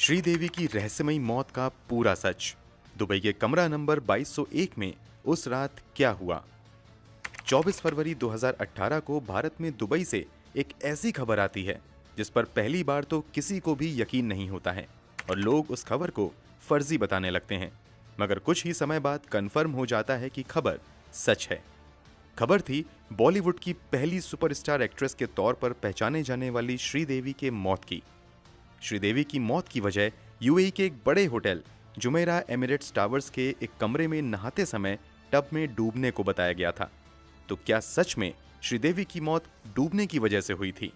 श्रीदेवी की रहस्यमयी मौत का पूरा सच। दुबई के कमरा नंबर 2201 में उस रात क्या हुआ। 24 फरवरी 2018 को भारत में दुबई से एक ऐसी खबर आती है जिस पर पहली बार तो किसी को भी यकीन नहीं होता है और लोग उस खबर को फर्जी बताने लगते हैं, मगर कुछ ही समय बाद कंफर्म हो जाता है कि खबर सच है। खबर थी बॉलीवुड की पहली सुपरस्टार एक्ट्रेस के तौर पर पहचाने जाने वाली श्रीदेवी के मौत की। श्रीदेवी की मौत की वजह यूएई के एक बड़े होटल जुमेरा एमिरेट्स टावर्स के एक कमरे में नहाते समय टब में डूबने को बताया गया था। तो क्या सच में श्रीदेवी की मौत डूबने की वजह से हुई थी?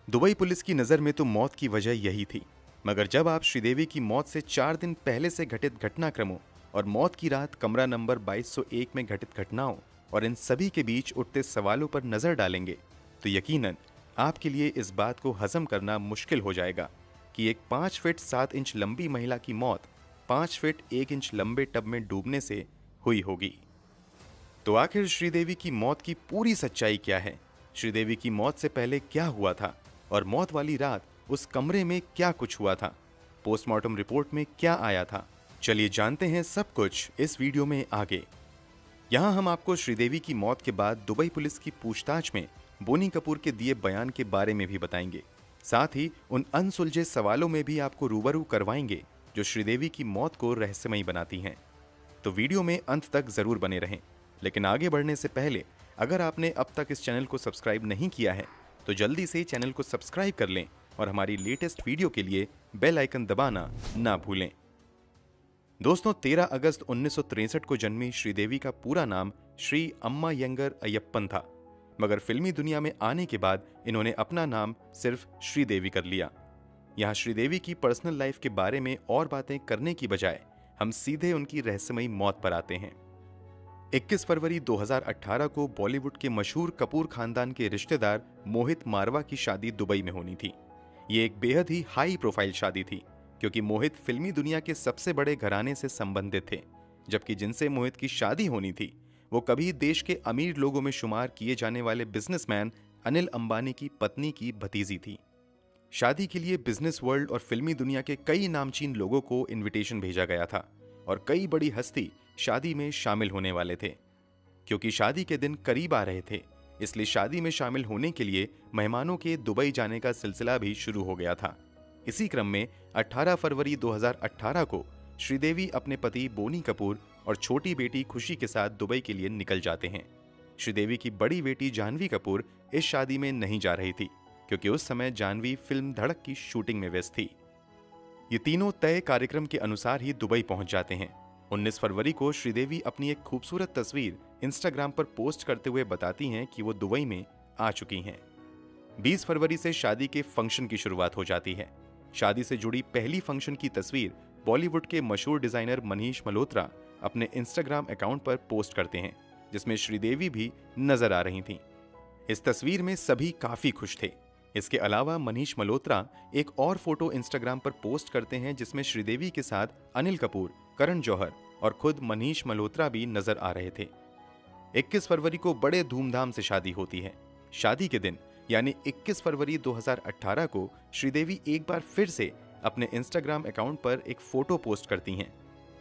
दुबई पुलिस की नज़र में तो मौत की वजह यही थी, मगर जब आप श्रीदेवी की मौत से 4 दिन पहले से घटित घटनाक्रमों और मौत की रात कमरा नंबर 2201 में घटित घटनाओं और इन सभी के बीच उठते सवालों पर नजर डालेंगे तो यकीनन आपके लिए इस बात को हजम करना मुश्किल हो जाएगा कि एक 5 फीट 7 इंच लंबी महिला की मौत 5 फीट 1 इंच लंबे टब में डूबने से हुई होगी। तो आखिर श्रीदेवी की मौत की पूरी सच्चाई क्या है? श्रीदेवी की मौत से पहले क्या हुआ था और मौत वाली रात उस कमरे में क्या कुछ हुआ था? पोस्टमार्टम रिपोर्ट में क्या आया था? चलिए जानते हैं सब कुछ इस वीडियो में आगे। यहाँ हम आपको श्रीदेवी की मौत के बाद दुबई पुलिस की पूछताछ में बोनी कपूर के दिए बयान के बारे में भी बताएंगे। साथ ही उन अनसुलझे सवालों में भी आपको रूबरू करवाएंगे जो श्रीदेवी की मौत को रहस्यमयी बनाती हैं। तो वीडियो में अंत तक जरूर बने रहें। लेकिन आगे बढ़ने से पहले अगर आपने अब तक इस चैनल को सब्सक्राइब नहीं किया है तो जल्दी से चैनल को सब्सक्राइब कर लें और हमारी लेटेस्ट वीडियो के लिए बेल आइकन दबाना ना भूलें। दोस्तों, 13 अगस्त 1963 को जन्मी श्रीदेवी का पूरा नाम श्री अम्मा यंगर अय्यप्पन था, मगर फिल्मी दुनिया में आने के बाद इन्होंने अपना नाम सिर्फ श्रीदेवी कर लिया। यहाँ श्रीदेवी की पर्सनल लाइफ के बारे में और बातें करने की बजाय हम सीधे उनकी रहस्यमयी मौत पर आते हैं। 21 फरवरी 2018 को बॉलीवुड के मशहूर कपूर खानदान के रिश्तेदार मोहित मारवा की शादी दुबई में होनी थी। ये एक बेहद ही हाई प्रोफाइल शादी थी क्योंकि मोहित फिल्मी दुनिया के सबसे बड़े घराने से संबंधित थे, जबकि जिनसे मोहित की शादी होनी थी वो कभी देश के अमीर लोगों में शुमार किए जाने वाले बिजनेसमैन अनिल अंबानी की पत्नी की भतीजी थी। शादी के लिए बिजनेस वर्ल्ड और फिल्मी दुनिया के कई नामचीन लोगों को इनविटेशन भेजा गया था और कई बड़ी हस्ती शादी में शामिल होने वाले थे। क्योंकि शादी के दिन करीब आ रहे थे, इसलिए शादी में शामिल होने के लिए मेहमानों के दुबई जाने का सिलसिला भी शुरू हो गया था। इसी क्रम में 18 फरवरी 2018 को श्रीदेवी अपने पति बोनी कपूर और छोटी बेटी खुशी के साथ दुबई के लिए निकल जाते हैं। श्रीदेवी की बड़ी बेटी जानवी कपूर इस शादी में नहीं जा रही थी क्योंकि उस समय जानवी फिल्म धड़क की शूटिंग में व्यस्त थी। ये तीनों तय कार्यक्रम के अनुसार ही दुबई पहुंच जाते हैं। 19 फरवरी को श्रीदेवी अपनी एक खूबसूरत तस्वीर इंस्टाग्राम पर पोस्ट करते हुए बताती हैं कि वो दुबई में आ चुकी हैं। 20 फरवरी से शादी के फंक्शन की शुरुआत हो जाती है। शादी से जुड़ी पहली फंक्शन की तस्वीर बॉलीवुड के मशहूर डिजाइनर मनीष मल्होत्रा अपने इंस्टाग्राम अकाउंट पर पोस्ट करते हैं, जिसमें श्रीदेवी भी नजर आ रही थीं। इस तस्वीर में सभी काफी खुश थे। इसके अलावा मनीष मल्होत्रा एक और फोटो इंस्टाग्राम पर पोस्ट करते हैं जिसमें श्रीदेवी के साथ अनिल कपूर, करण जौहर और खुद मनीष मल्होत्रा भी नजर आ रहे थे। 21 फरवरी को बड़े धूमधाम से शादी होती है। शादी के दिन यानी 21 फरवरी 2018 को श्रीदेवी एक बार फिर से अपने इंस्टाग्राम अकाउंट पर एक फोटो पोस्ट करती हैं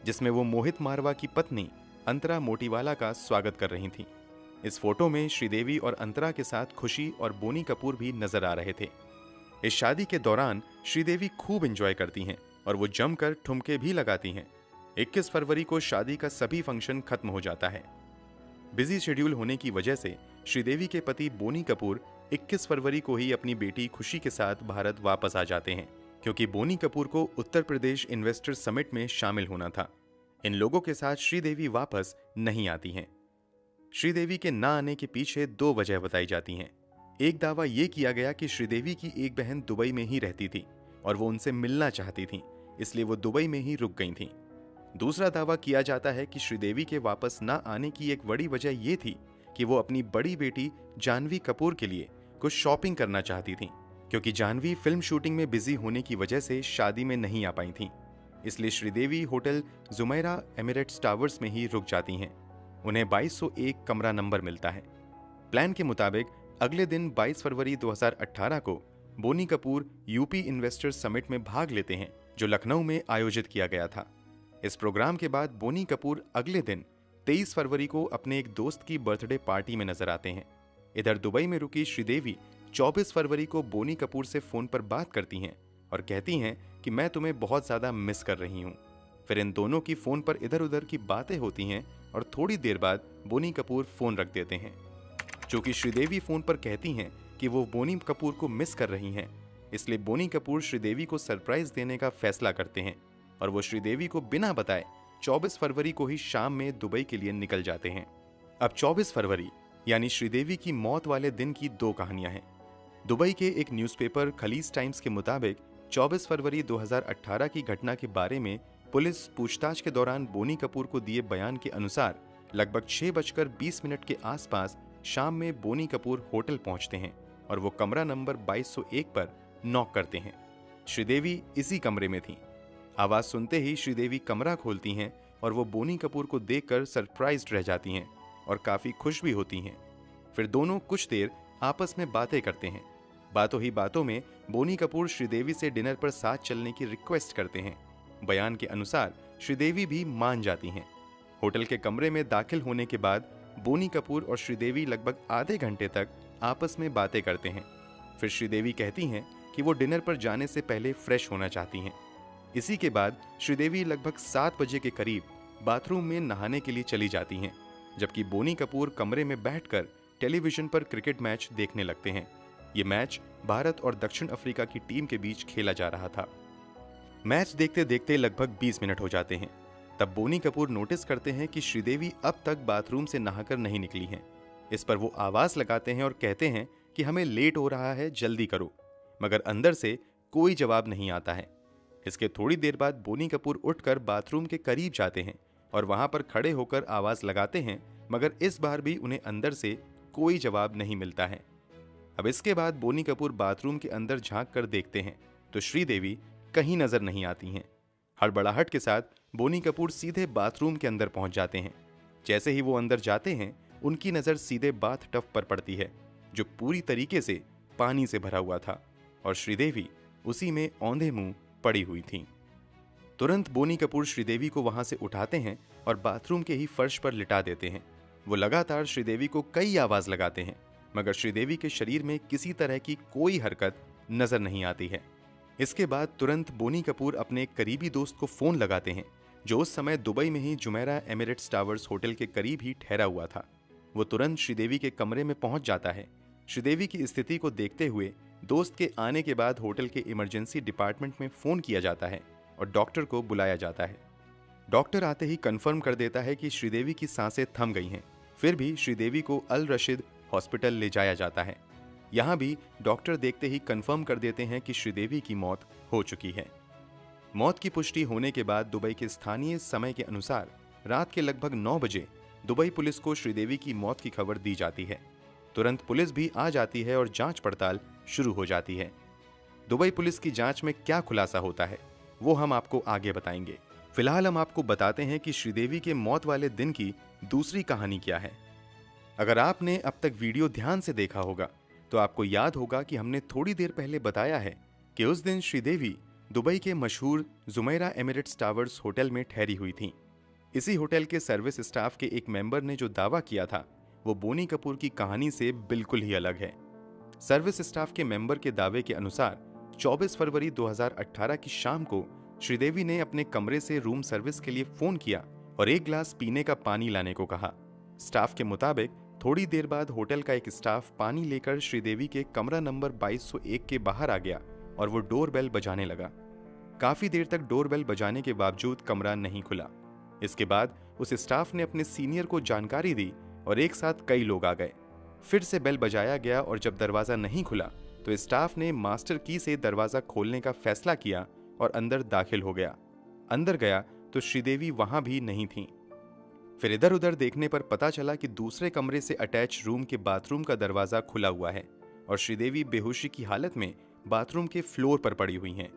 जिसमें वो मोहित मारवा की पत्नी अंतरा मोटीवाला का स्वागत कर रही थीं। इस फोटो में श्रीदेवी और अंतरा के साथ खुशी और बोनी कपूर भी नजर आ रहे थे। इस शादी के दौरान श्रीदेवी खूब एंजॉय करती हैं और वो जमकर ठुमके भी लगाती हैं। 21 फरवरी को शादी का सभी फंक्शन खत्म हो जाता है। बिजी शेड्यूल होने की वजह से श्रीदेवी के पति बोनी कपूर 21 फरवरी को ही अपनी बेटी खुशी के साथ भारत वापस आ जाते हैं क्योंकि बोनी कपूर को उत्तर प्रदेश इन्वेस्टर समिट में शामिल होना था। इन लोगों के साथ श्रीदेवी वापस नहीं आती हैं। श्रीदेवी के ना आने के पीछे 2 वजह बताई जाती हैं। एक दावा यह किया गया कि श्रीदेवी की एक बहन दुबई में ही रहती थी और वो उनसे मिलना चाहती थी, इसलिए वो दुबई में ही रुक गई थीं। दूसरा दावा किया जाता है कि श्रीदेवी के वापस ना आने की एक बड़ी वजह यह थी कि वो अपनी बड़ी बेटी जानवी कपूर के लिए कुछ शॉपिंग करना चाहती थीं, क्योंकि जानवी फिल्म शूटिंग में बिजी होने की वजह से शादी में नहीं आ पाई थीं। इसलिए Sridevi hotel Jumeirah Emirates towers में ही रुक जाती हैं। उन्हें 2201 कमरा नंबर मिलता है। प्लान के मुताबिक अगले दिन 22 फरवरी 2018 को Boney Kapoor UP investors summit में भाग लेते हैं जो लखनऊ में आयोजित किया गया था। इस प्रोग्राम के बाद बोनी कपूर अगले दिन 23 फरवरी को अपने एक दोस्त की बर्थडे पार्टी में नजर आते हैं। इधर दुबई में रुकी श्रीदेवी 24 फरवरी को बोनी कपूर से फोन पर बात करती हैं और कहती हैं कि मैं तुम्हें बहुत ज्यादा मिस कर रही हूं। फिर इन दोनों की फोन पर इधर उधर की बातें होती हैं और थोड़ी देर बाद बोनी कपूर फोन रख देते हैं। चूंकि श्रीदेवी फोन पर कहती हैं कि वो बोनी कपूर को मिस कर रही हैं, इसलिए बोनी कपूर श्रीदेवी को सरप्राइज देने का फैसला करते हैं और वो श्रीदेवी को बिना बताए 24 फरवरी को ही शाम में दुबई के लिए निकल जाते हैं। अब 24 फरवरी यानी श्रीदेवी की मौत वाले दिन की दो कहानियां हैं। दुबई के एक न्यूज़पेपर खलीज टाइम्स के मुताबिक 24 फरवरी 2018 की घटना के बारे में पुलिस पूछताछ के दौरान बोनी कपूर को दिए बयान के अनुसार लगभग 6:20 के आसपास शाम में बोनी कपूर होटल पहुंचते हैं और वो कमरा नंबर 2201 पर नॉक करते हैं। श्रीदेवी इसी कमरे में थीं। आवाज सुनते ही श्रीदेवी कमरा खोलती हैं और वो बोनी कपूर को देखकर सरप्राइज्ड रह जाती हैं और काफी खुश भी होती हैं। फिर दोनों कुछ देर आपस में बातें करते हैं। बातों ही बातों में बोनी कपूर श्रीदेवी से डिनर पर साथ चलने की रिक्वेस्ट करते हैं। बयान के अनुसार श्रीदेवी भी मान जाती हैं। होटल के कमरे में दाखिल होने के बाद बोनी कपूर और श्रीदेवी लगभग आधे घंटे तक आपस में बातें करते हैं। फिर श्रीदेवी कहती हैं कि वो डिनर पर जाने से पहले फ्रेश होना चाहती हैं। इसी के बाद श्रीदेवी लगभग 7 बजे के करीब बाथरूम में नहाने के लिए चली जाती हैं, जबकि बोनी कपूर कमरे में बैठकर टेलीविजन पर क्रिकेट मैच देखने लगते हैं। ये मैच भारत और दक्षिण अफ्रीका की टीम के बीच खेला जा रहा था। मैच देखते देखते लगभग 20 मिनट हो जाते हैं। तब बोनी कपूर नोटिस करते हैं कि श्रीदेवी अब तक बाथरूम से नहाकर नहीं निकली हैं। इस पर वो आवाज लगाते हैं और कहते हैं कि हमें लेट हो रहा है, जल्दी करो, मगर अंदर से कोई जवाब नहीं आता है। इसके थोड़ी देर बाद बोनी कपूर उठकर बाथरूम के करीब जाते हैं और वहां पर खड़े होकर आवाज लगाते हैं, मगर इस बार भी उन्हें अंदर से कोई जवाब नहीं मिलता है। अब इसके बाद बोनी कपूर बाथरूम के अंदर झांक कर देखते हैं तो श्रीदेवी कहीं नजर नहीं आती हैं। हड़बड़ाहट के साथ बोनी कपूर सीधे बाथरूम के अंदर पहुंच जाते हैं। जैसे ही वो अंदर जाते हैं, उनकी नजर सीधे बाथ टब पर पड़ती है, जो पूरी तरीके से पानी से भरा हुआ था और श्रीदेवी उसी में औंधे मुंह पड़ी हुई थी। तुरंत बोनी कपूर श्रीदेवी को वहां से उठाते हैं और बाथरूम के ही फर्श पर लिटा देते हैं। वो लगातार श्रीदेवी को कई आवाज लगाते हैं, मगर श्रीदेवी के शरीर में किसी तरह की कोई हरकत नजर नहीं आती है। इसके बाद तुरंत बोनी कपूर अपने एक करीबी दोस्त को फोन लगाते हैं, जो उस समय दुबई में ही जुमेरा एमिरेट्स टावर्स होटल के करीब ही ठहरा हुआ था। वो तुरंत श्रीदेवी के कमरे में पहुंच जाता है। श्रीदेवी की स्थिति को देखते हुए दोस्त के आने के बाद होटल के इमरजेंसी डिपार्टमेंट में फोन किया जाता है और डॉक्टर को बुलाया जाता है। डॉक्टर आते ही कंफर्म कर देता है कि श्रीदेवी की सांसें थम गई हैं। फिर भी श्रीदेवी को अल रशीद हॉस्पिटल ले जाया जाता है। यहाँ भी डॉक्टर देखते ही कंफर्म कर देते हैं कि श्रीदेवी की मौत हो चुकी है। मौत की पुष्टि होने के बाद दुबई के स्थानीय समय के अनुसार रात के लगभग 9 बजे दुबई पुलिस को श्रीदेवी की मौत की खबर दी जाती है। तुरंत पुलिस भी आ जाती है और जांच पड़ताल शुरू हो जाती है। दुबई पुलिस की जांच में क्या खुलासा होता है वो हम आपको आगे बताएंगे। फिलहाल हम आपको बताते हैं कि श्रीदेवी के मौत वाले दिन की दूसरी कहानी क्या है। अगर आपने अब तक वीडियो ध्यान से देखा होगा तो आपको याद होगा कि हमने थोड़ी देर पहले बताया है कि उस दिन श्रीदेवी दुबई के मशहूर जुमेरा एमिरेट्स टावर्स होटल में ठहरी हुई थी। इसी होटल के सर्विस स्टाफ के एक मेंबर ने जो दावा किया था वो बोनी कपूर की कहानी से बिल्कुल ही अलग है। सर्विस स्टाफ के मेंबर के दावे के अनुसार 24 फरवरी 2018 की शाम को श्रीदेवी ने अपने कमरे से रूम सर्विस के लिए फोन किया और एक गिलास पीने का पानी लाने को कहा। स्टाफ के मुताबिक थोड़ी देर बाद होटल का एक स्टाफ पानी लेकर श्रीदेवी के कमरा नंबर 2201 के बाहर आ गया और वो डोरबेल बजाने लगा। काफी देर तक डोरबेल बजाने के बावजूद कमरा नहीं खुला। इसके बाद उस स्टाफ ने अपने सीनियर को जानकारी दी और एक साथ कई लोग आ गए। फिर से बेल बजाया गया और जब दरवाजा नहीं खुला तो स्टाफ ने मास्टर की से दरवाजा खोलने का फैसला किया और अंदर दाखिल हो गया। अंदर गया तो श्रीदेवी वहां भी नहीं थी। फिर इधर उधर देखने पर पता चला कि दूसरे कमरे से अटैच रूम के बाथरूम का दरवाजा खुला हुआ है और श्रीदेवी बेहोशी की हालत में बाथरूम के फ्लोर पर पड़ी हुई हैं।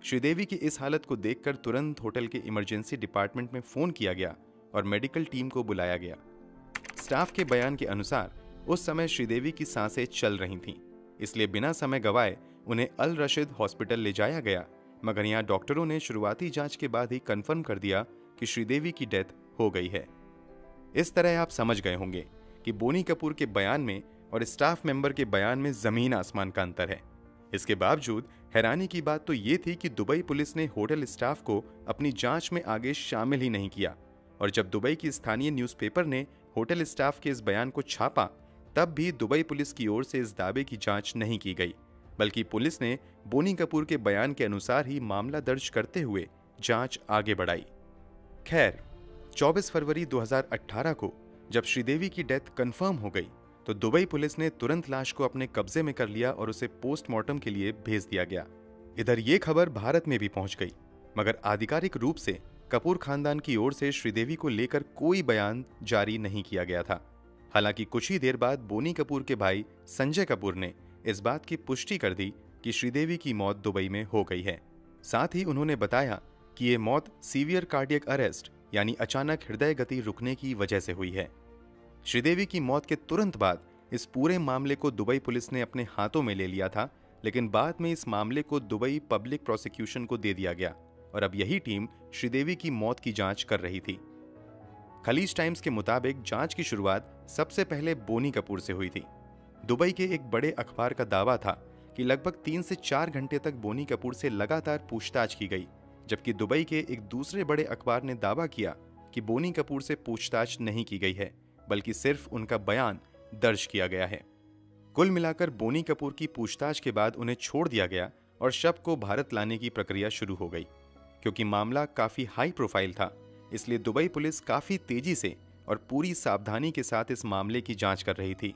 श्रीदेवी की इस हालत को देखकर तुरंत होटल के इमरजेंसी डिपार्टमेंट में फोन किया गया और मेडिकल टीम को बुलाया गया। स्टाफ के बयान के अनुसार उस समय श्रीदेवी की सांसें चल रही थीं, इसलिए बिना समय गवाए उन्हें अल रशीद हॉस्पिटल ले जाया गया, मगर यहाँ डॉक्टरों ने शुरुआती जांच के बाद ही कंफर्म कर दिया कि श्रीदेवी की डेथ हो गई है। इस तरह आप समझ गए होंगे कि बोनी कपूर के बयान में और स्टाफ मेंबर के बयान में जमीन आसमान का अंतर है। इसके बावजूद हैरानी की बात तो ये थी कि दुबई पुलिस ने होटल स्टाफ को अपनी जांच में आगे शामिल ही नहीं किया, और जब दुबई की स्थानीय न्यूज़पेपर ने होटल स्टाफ के इस बयान को छापा, तब भी दुबई पुलिस की ओर से इस दावे की जांच नहीं की गई, बल्कि पुलिस ने बोनी कपूर के बयान के अनुसार ही मामला दर्ज करते हुए जांच आगे बढ़ाई। खैर, 24 फरवरी 2018 को जब श्रीदेवी की डेथ कंफर्म हो गई तो दुबई पुलिस ने तुरंत लाश को अपने कब्जे में कर लिया और उसे पोस्टमार्टम के लिए भेज दिया गया। इधर ये खबर भारत में भी पहुंच गई, मगर आधिकारिक रूप से कपूर खानदान की ओर से श्रीदेवी को लेकर कोई बयान जारी नहीं किया गया था। हालांकि कुछ ही देर बाद बोनी कपूर के भाई संजय कपूर ने इस बात की पुष्टि कर दी कि श्रीदेवी की मौत दुबई में हो गई है। साथ ही उन्होंने बताया कि ये मौत सीवियर कार्डियक अरेस्ट यानी अचानक हृदय गति रुकने की वजह से हुई है। श्रीदेवी की मौत के तुरंत बाद इस पूरे मामले को दुबई पुलिस ने अपने हाथों में ले लिया था, लेकिन बाद में इस मामले को दुबई पब्लिक प्रोसिक्यूशन को दे दिया गया और अब यही टीम श्रीदेवी की मौत की जांच कर रही थी। खलीज टाइम्स के मुताबिक जांच की शुरुआत सबसे पहले बोनी कपूर से हुई थी। दुबई के एक बड़े अखबार का दावा था कि लगभग 3 से 4 घंटे तक बोनी कपूर से लगातार पूछताछ की गई, जबकि दुबई के एक दूसरे बड़े अखबार ने दावा किया कि बोनी कपूर से पूछताछ नहीं की गई है, बल्कि सिर्फ उनका बयान दर्ज किया गया है। कुल मिलाकर बोनी कपूर की पूछताछ के बाद उन्हें छोड़ दिया गया और शव को भारत लाने की प्रक्रिया शुरू हो गई। क्योंकि मामला काफी हाई प्रोफाइल था, इसलिए दुबई पुलिस काफी तेजी से और पूरी सावधानी के साथ इस मामले की जांच कर रही थी।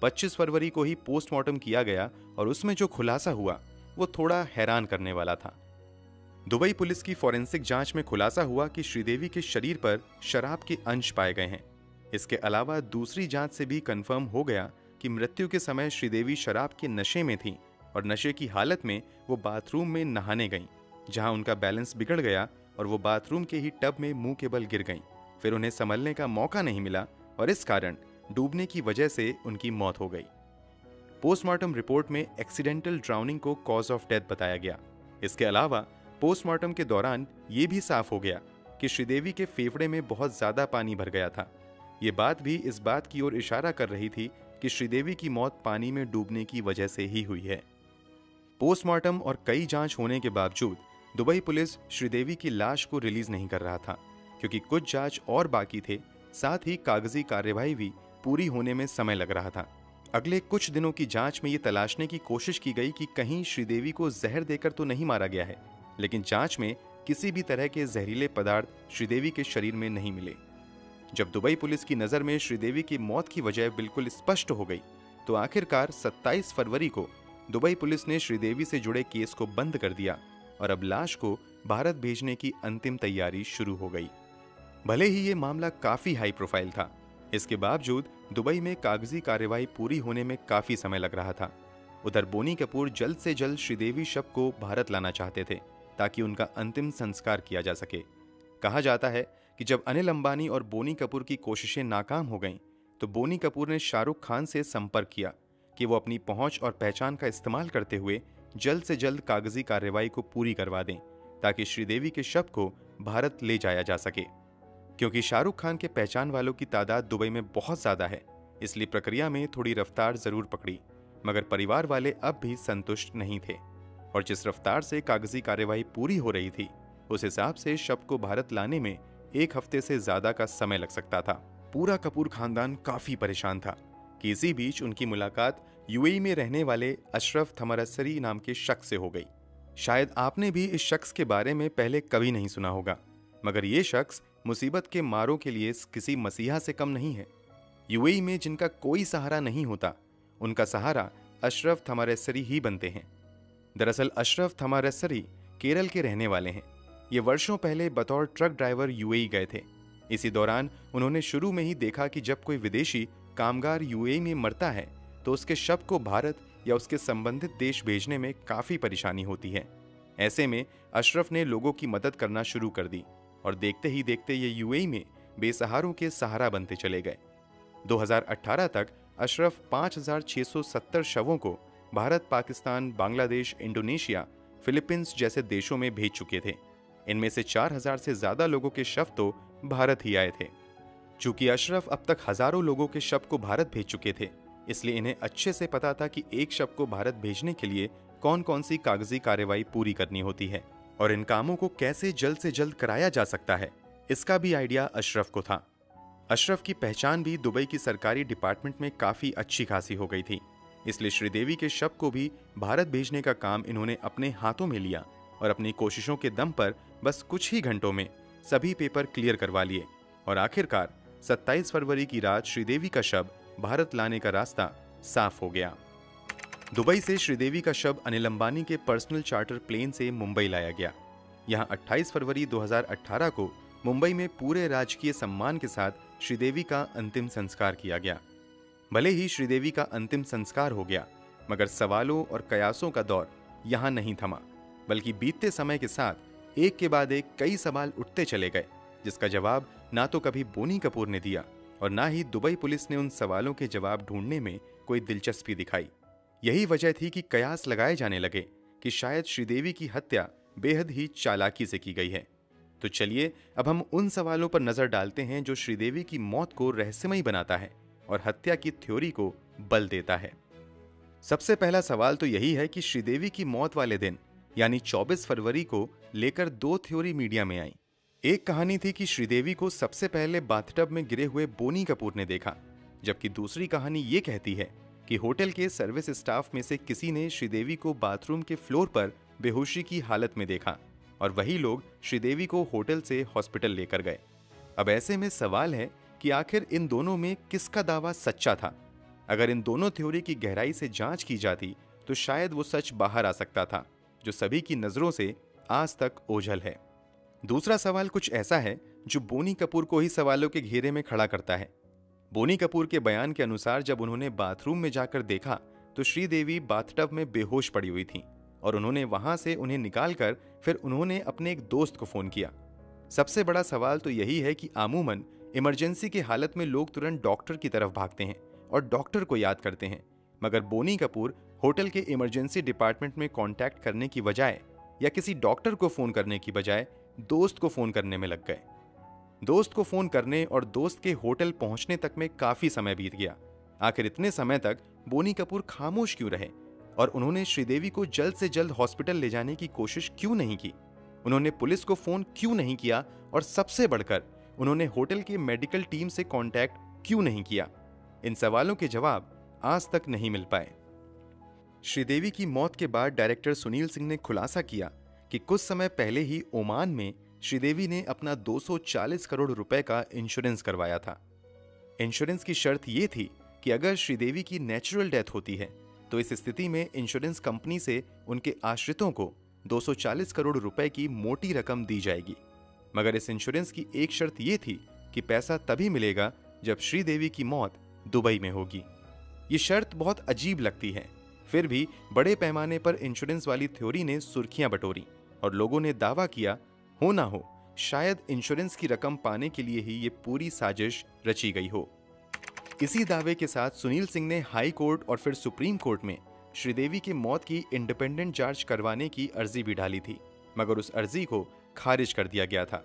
25 फरवरी को ही पोस्टमार्टम किया गया और उसमें जो खुलासा हुआ वो थोड़ा हैरान करने वाला था। दुबई पुलिस की फॉरेंसिक जांच में खुलासा हुआ कि श्रीदेवी के शरीर पर शराब के अंश पाए गए हैं। इसके अलावा दूसरी जांच से भी कंफर्म हो गया कि मृत्यु के समय श्रीदेवी शराब के नशे में थी और नशे की हालत में वो बाथरूम में नहाने गईं, जहां उनका बैलेंस बिगड़ गया और वो बाथरूम के ही टब में मुंह के बल गिर गईं। फिर उन्हें संभलने का मौका नहीं मिला और इस कारण डूबने की वजह से उनकी मौत हो गई। पोस्टमार्टम रिपोर्ट में एक्सीडेंटल ड्राउनिंग को कॉज ऑफ डेथ बताया गया। इसके अलावा पोस्टमार्टम के दौरान ये भी साफ हो गया कि श्रीदेवी के फेफड़े में बहुत ज्यादा पानी भर गया था। ये बात भी इस बात की ओर इशारा कर रही थी कि श्रीदेवी की मौत पानी में डूबने की वजह से ही हुई है। पोस्टमार्टम और कई जांच होने के बावजूद दुबई पुलिस श्रीदेवी की लाश को रिलीज नहीं कर रहा था, क्योंकि कुछ जांच और बाकी थे। साथ ही कागजी कार्यवाही भी पूरी होने में समय लग रहा था। अगले कुछ दिनों की जांच में ये तलाशने की कोशिश की गई कि कहीं श्रीदेवी को जहर देकर तो नहीं मारा गया है, लेकिन जांच में किसी भी तरह के जहरीले पदार्थ श्रीदेवी के शरीर में नहीं मिले। जब दुबई पुलिस की नज़र में श्रीदेवी की मौत की वजह बिल्कुल स्पष्ट हो गई, तो आखिरकार 27 फरवरी को दुबई पुलिस ने श्रीदेवी से जुड़े केस को बंद कर दिया और अब लाश को भारत भेजने की अंतिम तैयारी शुरू हो गई। भले ही ये मामला काफी हाई प्रोफाइल था, इसके बावजूद दुबई में कागजी कार्यवाही पूरी होने में काफी समय लग रहा था। उधर बोनी कपूर जल्द से जल्द श्रीदेवी शव को भारत लाना चाहते थे ताकि उनका अंतिम संस्कार किया जा सके। कहा जाता है कि जब अनिल अंबानी और बोनी कपूर की कोशिशें नाकाम हो गईं, तो बोनी कपूर ने शाहरुख खान से संपर्क किया कि वो अपनी पहुंच और पहचान का इस्तेमाल करते हुए जल्द से जल्द कागजी कार्रवाई को पूरी करवा दें ताकि श्रीदेवी के शव को भारत ले जाया जा सके। क्योंकि शाहरुख खान के पहचान वालों की तादाद दुबई में बहुत ज्यादा है, इसलिए प्रक्रिया में थोड़ी रफ्तार जरूर पकड़ी, मगर परिवार वाले अब भी संतुष्ट नहीं थे और जिस रफ्तार से कागजी कार्यवाही पूरी हो रही थी, उस हिसाब से शव को भारत लाने में 1 हफ्ते से ज्यादा का समय लग सकता था। पूरा कपूर खानदान काफी परेशान था कि इसी बीच उनकी मुलाकात यूएई में रहने वाले अशरफ थमरसरी नाम के शख्स से हो गई। शायद आपने भी इस शख्स के बारे में पहले कभी नहीं सुना होगा, मगर ये शख्स मुसीबत के मारों के लिए किसी मसीहा से कम नहीं है। यूएई में जिनका कोई सहारा नहीं होता, उनका सहारा अशरफ थमरसरी ही बनते हैं। दरअसल अशरफ थमरसरी केरल के रहने वाले हैं। ये वर्षों पहले बतौर ट्रक ड्राइवर यूएई गए थे। इसी दौरान उन्होंने शुरू में ही देखा कि जब कोई विदेशी कामगार यूएई में मरता है तो उसके शव को भारत या उसके संबंधित देश भेजने में काफी परेशानी होती है। ऐसे में अशरफ ने लोगों की मदद करना शुरू कर दी और देखते ही देखते ये यूएई में बेसहारों के सहारा बनते चले गए। 2018 तक अशरफ 5,670 शवों को भारत, पाकिस्तान, बांग्लादेश, इंडोनेशिया फिलीपींस जैसे देशों में भेज चुके थे। इनमें से 4000 से ज्यादा लोगों के शव तो भारत ही आए थे। चूंकि अशरफ अब तक हजारों लोगों के शव को भारत भेज चुके थे, इसलिए इन्हें अच्छे से पता था कि एक शव को भारत भेजने के लिए कौन कौन सी कागजी कार्रवाई पूरी करनी होती है और इन कामों को कैसे जल्द से जल्द कराया जा सकता है, इसका भी आइडिया अशरफ को था। अशरफ की पहचान भी दुबई की सरकारी डिपार्टमेंट में काफी अच्छी खासी हो गई थी, इसलिए श्रीदेवी के शव को भी भारत भेजने का काम इन्होंने अपने हाथों में लिया और अपनी कोशिशों के दम पर बस कुछ ही घंटों में सभी पेपर क्लियर करवा लिए और आखिरकार 27 फरवरी की रात श्रीदेवी का शव भारत लाने का रास्ता साफ हो गया। दुबई से श्रीदेवी का शव अनिल अंबानी के पर्सनल चार्टर प्लेन से मुंबई लाया गया। यहां 28 फरवरी 2018 को मुंबई में पूरे राजकीय सम्मान के साथ श्रीदेवी का अंतिम संस्कार किया गया। भले ही श्रीदेवी का अंतिम संस्कार हो गया, मगर सवालों और कयासों का दौर यहां नहीं थमा, बल्कि बीतते समय के साथ एक के बाद एक कई सवाल उठते चले गए, जिसका जवाब ना तो कभी बोनी कपूर ने दिया और ना ही दुबई पुलिस ने उन सवालों के जवाब ढूंढने में कोई दिलचस्पी दिखाई। यही वजह थी कि कयास लगाए जाने लगे कि शायद श्रीदेवी की हत्या बेहद ही चालाकी से की गई है। तो चलिए अब हम उन सवालों पर नजर डालते हैं जो श्रीदेवी की मौत को रहस्यमयी बनाता है और हत्या की थ्योरी को बल देता है। सबसे पहला सवाल तो यही है कि श्रीदेवी की मौत वाले दिन यानी 24 फरवरी को लेकर दो थ्योरी मीडिया में आई। एक कहानी थी कि श्रीदेवी को सबसे पहले बाथटब में गिरे हुए बोनी कपूर ने देखा, जबकि दूसरी कहानी ये कहती है कि होटल के सर्विस स्टाफ में से किसी ने श्रीदेवी को बाथरूम के फ्लोर पर बेहोशी की हालत में देखा और वही लोग श्रीदेवी को होटल से हॉस्पिटल लेकर गए। अब ऐसे में सवाल है कि आखिर इन दोनों में किसका दावा सच्चा था। अगर इन दोनों थ्योरी की गहराई से जांच की जाती तो शायद वो सच बाहर आ सकता था, जो सभी की नजरों से आज तक ओझल है। दूसरा सवाल कुछ ऐसा है जो बोनी कपूर को ही सवालों के घेरे में खड़ा करता है। बोनी कपूर के बयान के अनुसार जब उन्होंने बाथरूम में जाकर देखा तो श्रीदेवी बाथटब में बेहोश पड़ी हुई थी और उन्होंने वहां से उन्हें निकालकर फिर उन्होंने अपने एक दोस्त को फोन किया। सबसे बड़ा सवाल तो यही है कि आमूमन इमरजेंसी की हालत में लोग तुरंत डॉक्टर की तरफ भागते हैं और डॉक्टर को याद करते हैं, मगर बोनी कपूर होटल के इमरजेंसी डिपार्टमेंट में कांटेक्ट करने की बजाय या किसी डॉक्टर को फोन करने की बजाय दोस्त को फोन करने में लग गए। दोस्त को फोन करने और दोस्त के होटल पहुंचने तक में काफी समय बीत गया। आखिर इतने समय तक बोनी कपूर खामोश क्यों रहे और उन्होंने श्रीदेवी को जल्द से जल्द हॉस्पिटल ले जाने की कोशिश क्यों नहीं की? उन्होंने पुलिस को फोन क्यों नहीं किया और सबसे बढ़कर उन्होंने होटल के मेडिकल टीम से कांटेक्ट क्यों नहीं किया? इन सवालों के जवाब आज तक नहीं मिल पाए। श्रीदेवी की मौत के बाद डायरेक्टर सुनील सिंह ने खुलासा किया कि कुछ समय पहले ही ओमान में श्रीदेवी ने अपना 240 करोड़ रुपए का इंश्योरेंस करवाया था। इंश्योरेंस की शर्त यह थी कि अगर श्रीदेवी की नेचुरल डेथ होती है तो इस स्थिति में इंश्योरेंस कंपनी से उनके आश्रितों को 240 करोड़ रुपए की मोटी रकम दी जाएगी, मगर इस इंश्योरेंस की एक शर्त यह थी कि पैसा तभी मिलेगा जब श्रीदेवी की मौत दुबई में होगी। ये शर्त बहुत अजीब लगती है, फिर भी बड़े पैमाने पर इंश्योरेंस वाली थ्योरी ने सुर्खियां बटोरी और लोगों ने दावा किया हो ना हो शायद इंश्योरेंस की रकम पाने के लिए ही ये पूरी साजिश रची गई हो। इसी दावे के साथ सुनील सिंह ने हाई कोर्ट और फिर सुप्रीम कोर्ट में श्रीदेवी की मौत की इंडिपेंडेंट जांच करवाने की अर्जी भी डाली थी, मगर उस अर्जी को खारिज कर दिया गया था।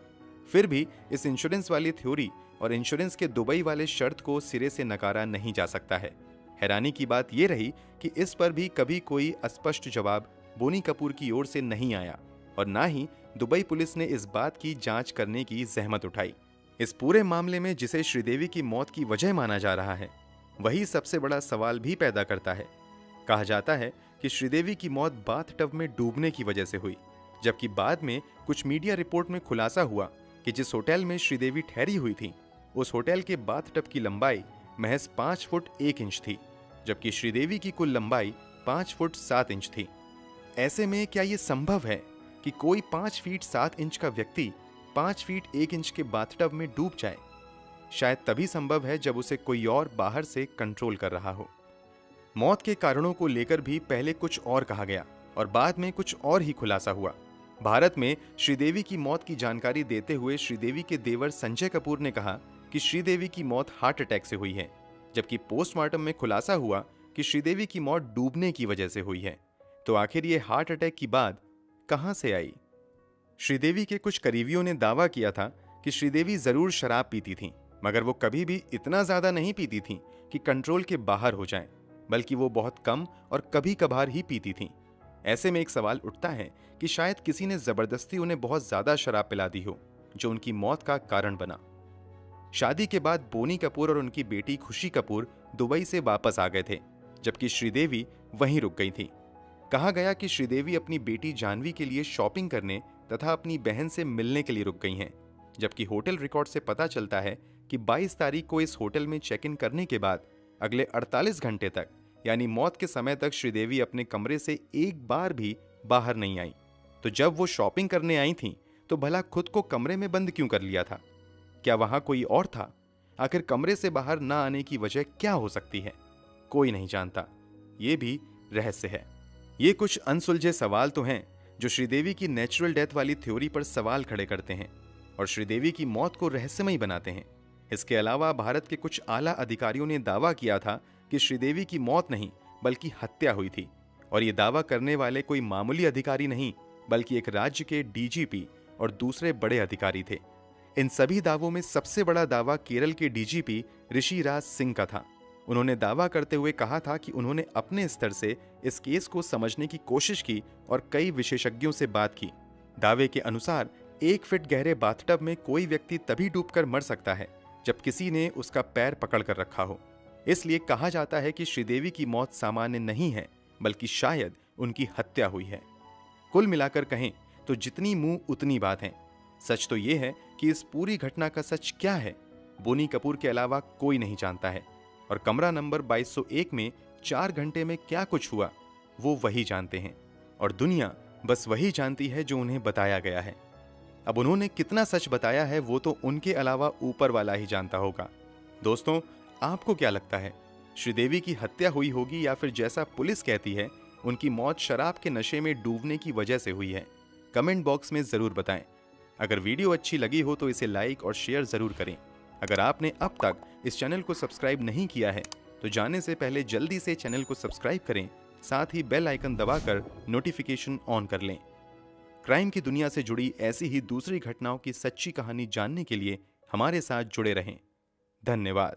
फिर भी इस इंश्योरेंस वाली थ्योरी और इंश्योरेंस के दुबई वाले शर्त को सिरे से नकारा नहीं जा सकता है। हैरानी की बात यह रही कि इस पर भी कभी कोई स्पष्ट जवाब बोनी कपूर की ओर से नहीं आया और ना ही दुबई पुलिस ने इस बात की जांच करने की जहमत उठाई। इस पूरे मामले में जिसे श्रीदेवी की मौत की वजह माना जा रहा है, वही सबसे बड़ा सवाल भी पैदा करता है। कहा जाता है कि श्रीदेवी की मौत बाथटब में डूबने की वजह से हुई, जबकि बाद में कुछ मीडिया रिपोर्ट में खुलासा हुआ कि जिस होटल में श्रीदेवी ठहरी हुई थी उस होटल के बाथटब की लंबाई महज 5 फुट 1 इंच थी, जबकि श्रीदेवी की कुल लंबाई 5 फुट 7 इंच थी। ऐसे में क्या ये संभव है कि कोई 5 फीट 7 इंच का व्यक्ति 5 फीट 1 इंच के बाथटब में डूब जाए? शायद तभी संभव है जब उसे कोई और बाहर से कंट्रोल कर रहा हो। मौत के कारणों को लेकर भी पहले कुछ और कहा गया और बाद में कुछ और ही खुलासा हुआ। भारत में श्रीदेवी की मौत की जानकारी देते हुए श्रीदेवी के देवर संजय कपूर ने कहा कि श्रीदेवी की मौत हार्ट अटैक से हुई है, जबकि पोस्टमार्टम में खुलासा हुआ कि श्रीदेवी की मौत डूबने की वजह से हुई है। तो आखिर ये हार्ट अटैक की बात कहां से आई? श्रीदेवी के कुछ करीबियों ने दावा किया था कि श्रीदेवी जरूर शराब पीती थीं, मगर वो कभी भी इतना ज्यादा नहीं पीती थीं कि कंट्रोल के बाहर हो जाएं, बल्कि वो बहुत कम और कभी कभार ही पीती थीं। ऐसे में एक सवाल उठता है कि शायद किसी ने जबरदस्ती उन्हें बहुत ज्यादा शराब पिला दी हो, जो उनकी मौत का कारण बना। शादी के बाद बोनी कपूर और उनकी बेटी खुशी कपूर दुबई से वापस आ गए थे, जबकि श्रीदेवी वहीं रुक गई थी। कहा गया कि श्रीदेवी अपनी बेटी जानवी के लिए शॉपिंग करने तथा अपनी बहन से मिलने के लिए रुक गई हैं, जबकि होटल रिकॉर्ड से पता चलता है कि 22 तारीख को इस होटल में चेक इन करने के बाद अगले 48 घंटे तक, यानी मौत के समय तक, श्रीदेवी अपने कमरे से एक बार भी बाहर नहीं आई। तो जब वो शॉपिंग करने आई थीं, तो भला खुद को कमरे में बंद क्यों कर लिया था? क्या वहां कोई और था? आखिर कमरे से बाहर ना आने की वजह क्या हो सकती है? कोई नहीं जानता। ये भी रहस्य है। ये कुछ अनसुलझे सवाल तो हैं जो श्रीदेवी की नेचुरल डेथ वाली थ्योरी पर सवाल खड़े करते हैं और श्रीदेवी की मौत को रहस्यमयी बनाते हैं। इसके अलावा भारत के कुछ आला अधिकारियों ने दावा किया था कि श्रीदेवी की मौत नहीं बल्कि हत्या हुई थी, और ये दावा करने वाले कोई मामूली अधिकारी नहीं बल्कि एक राज्य के डीजीपी और दूसरे बड़े अधिकारी थे। इन सभी दावों में सबसे बड़ा दावा केरल के डीजीपी ऋषिराज सिंह का था। उन्होंने दावा करते हुए कहा था कि उन्होंने अपने स्तर से इस केस को समझने की कोशिश की और कई विशेषज्ञों से बात की। दावे के अनुसार 1 फीट गहरे बाथटब में कोई व्यक्ति तभी डूबकर मर सकता है जब किसी ने उसका पैर पकड़ कर रखा हो। इसलिए कहा जाता है कि श्रीदेवी की मौत सामान्य नहीं है बल्कि शायद उनकी हत्या हुई है। कुल मिलाकर कहें तो जितनी मुंह उतनी बात है। सच तो यह है कि इस पूरी घटना का सच क्या है, बोनी कपूर के अलावा कोई नहीं जानता है, और कमरा नंबर 2201 में 4 घंटे में क्या कुछ हुआ वो वही जानते हैं, और दुनिया बस वही जानती है जो उन्हें बताया गया है। अब उन्होंने कितना सच बताया है वो तो उनके अलावा ऊपर वाला ही जानता होगा। दोस्तों, आपको क्या लगता है, श्रीदेवी की हत्या हुई होगी या फिर जैसा पुलिस कहती है उनकी मौत शराब के नशे में डूबने की वजह से हुई है? कमेंट बॉक्स में जरूर बताएं। अगर वीडियो अच्छी लगी हो तो इसे लाइक और शेयर जरूर करें। अगर आपने अब तक इस चैनल को सब्सक्राइब नहीं किया है तो जाने से पहले जल्दी से चैनल को सब्सक्राइब करें, साथ ही बेल आइकन दबाकर नोटिफिकेशन ऑन कर लें। क्राइम की दुनिया से जुड़ी ऐसी ही दूसरी घटनाओं की सच्ची कहानी जानने के लिए हमारे साथ जुड़े रहें। धन्यवाद।